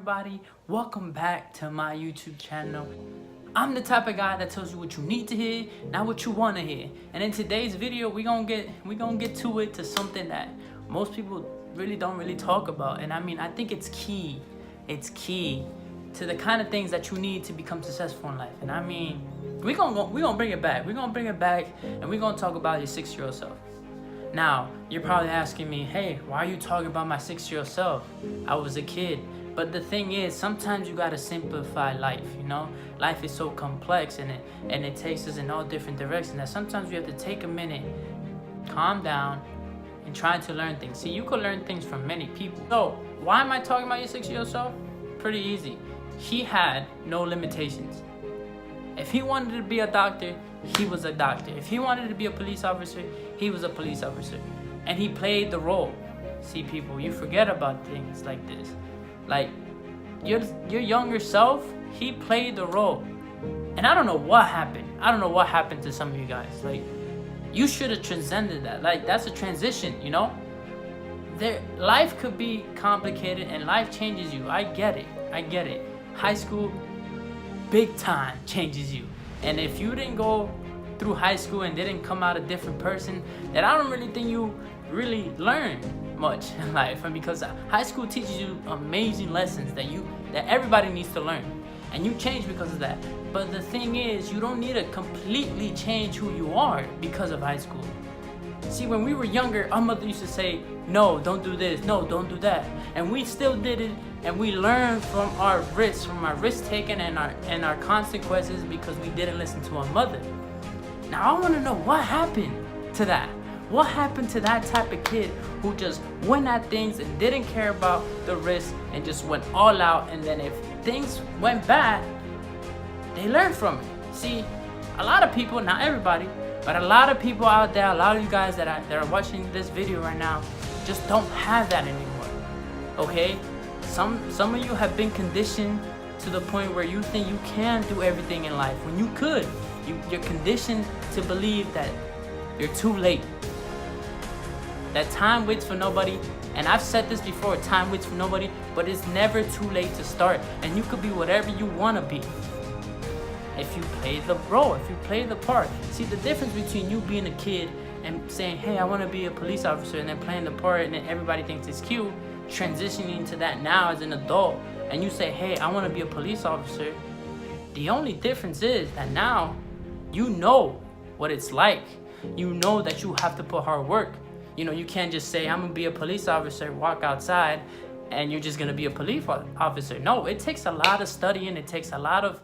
everybody? Welcome back to my YouTube channel. I'm the type of guy that tells you what you need to hear, not what you want to hear. And in today's video, we gonna get to it, to something that most people don't talk about. And I mean, I think it's key. It's key to the kind of things that you need to become successful in life. And I mean, we gonna bring it back. We're gonna bring it back, and we're gonna talk about your 6-year-old self. Now, you're probably asking me, hey, why are you talking about my 6-year-old self? I was a kid. But the thing is, sometimes you gotta simplify life, you know? Life is so complex, and it takes us in all different directions that sometimes we have to take a minute, calm down, and try to learn things. See, you could learn things from many people. So, why am I talking about your 6-year-old self? Pretty easy. He had no limitations. If he wanted to be a doctor, he was a doctor. If he wanted to be a police officer, he was a police officer. And he played the role. See, people, you forget about things like this. Like, your younger self, he played the role. And I don't know what happened. I don't know what happened to some of you guys. Like, you should have transcended that. Like, that's a transition, you know? Life could be complicated and life changes you. I get it. I get it. High school, big time changes you. And if you didn't go through high school and didn't come out a different person, then I don't really think you really learn much in life. And because high school teaches you amazing lessons that everybody needs to learn, and you change because of that. But the thing is, you don't need to completely change who you are because of high school. See, when we were younger, our mother used to say, no, don't do this, no, don't do that. And we still did it, and we learned from our risk taking and our consequences because we didn't listen to our mother. Now I want to know what happened to that. What happened to that type of kid who just went at things and didn't care about the risk and just went all out, and then if things went bad, they learned from it. See, a lot of people, not everybody, but a lot of people out there, a lot of you guys that are watching this video right now, just don't have that anymore. Okay? Some of you have been conditioned to the point where you think you can do everything in life when you could. You're conditioned to believe that you're too late. That time waits for nobody. And I've said this before, time waits for nobody, but it's never too late to start. And you could be whatever you want to be if you play the role, if you play the part. See, the difference between you being a kid and saying, hey, I want to be a police officer, and then playing the part and then everybody thinks it's cute, transitioning to that now as an adult, and you say, hey, I want to be a police officer. The only difference is that now you know what it's like. You know that you have to put hard work. You know, you can't just say, I'm going to be a police officer, walk outside, and you're just going to be a police officer. No, it takes a lot of studying. It takes a lot of...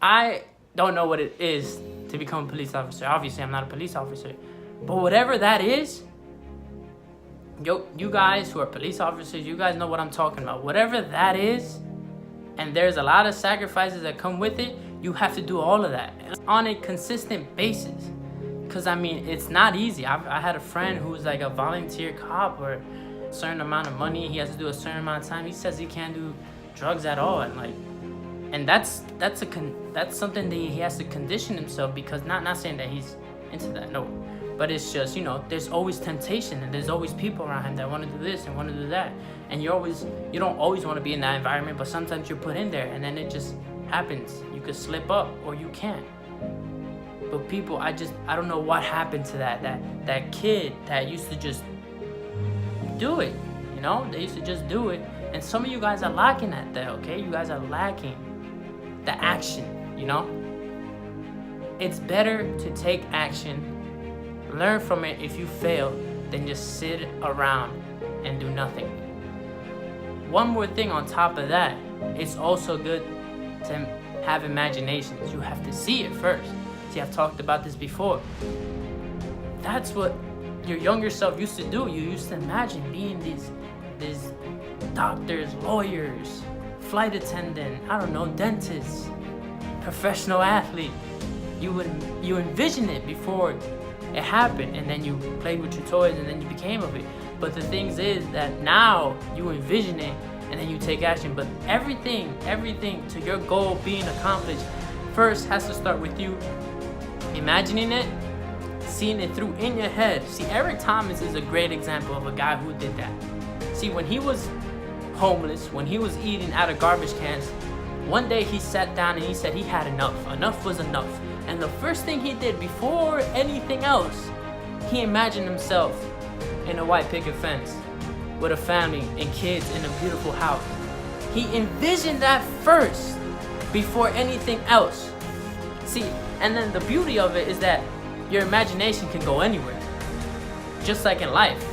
I don't know what it is to become a police officer. Obviously, I'm not a police officer. But whatever that is, you guys who are police officers, you guys know what I'm talking about. Whatever that is, and there's a lot of sacrifices that come with it, you have to do all of that on a consistent basis. Because, I mean, it's not easy. I had a friend who's like a volunteer cop, or a certain amount of money, he has to do a certain amount of time. He says he can't do drugs at all. And that's something that he has to condition himself, because not saying that he's into that, no. But it's just, you know, there's always temptation, and there's always people around him that want to do this and want to do that. And you don't always want to be in that environment, but sometimes you're put in there, and then it just happens. You could slip up, or you can't. But people, I don't know what happened to that kid that used to just do it, you know? They used to just do it. And some of you guys are lacking at that, okay? You guys are lacking the action, you know? It's better to take action, learn from it if you fail, than just sit around and do nothing. One more thing on top of that, it's also good to have imaginations. You have to see it first. See, I've talked about this before. That's what your younger self used to do. You used to imagine being these doctors, lawyers, flight attendant, I don't know, dentists, professional athlete. You envision it before it happened, and then you played with your toys, and then you became of it. But the thing is that now you envision it, and then you take action. But everything to your goal being accomplished first has to start with you imagining it, seeing it through in your head. See, Eric Thomas is a great example of a guy who did that. See, when he was homeless, when he was eating out of garbage cans, one day he sat down and he said he had enough. Enough was enough. And the first thing he did before anything else, he imagined himself in a white picket fence with a family and kids in a beautiful house. He envisioned that first before anything else. See, and then the beauty of it is that your imagination can go anywhere. Just like in life.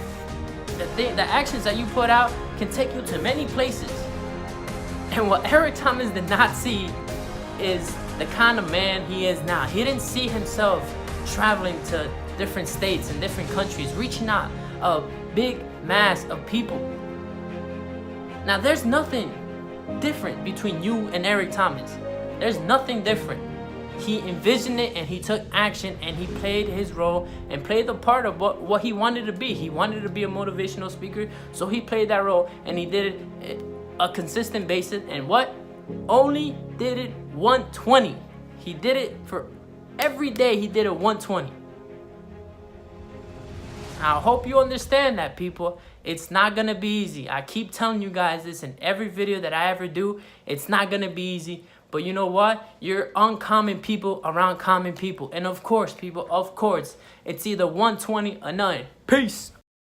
The actions that you put out can take you to many places. And what Eric Thomas did not see is the kind of man he is now. He didn't see himself traveling to different states and different countries, reaching out a big mass of people. Now, there's nothing different between you and Eric Thomas. There's nothing different. He envisioned it and he took action and he played his role and played the part of what he wanted to be. He wanted to be a motivational speaker, so he played that role and he did it a consistent basis. And what? Only did it 120. He did it for every day. He did it 120. I hope you understand that, people. It's not gonna be easy. I keep telling you guys this in every video that I ever do. It's not gonna be easy. But you know what? You're uncommon people around common people. And of course, people, of course, it's either 120 or none. Peace.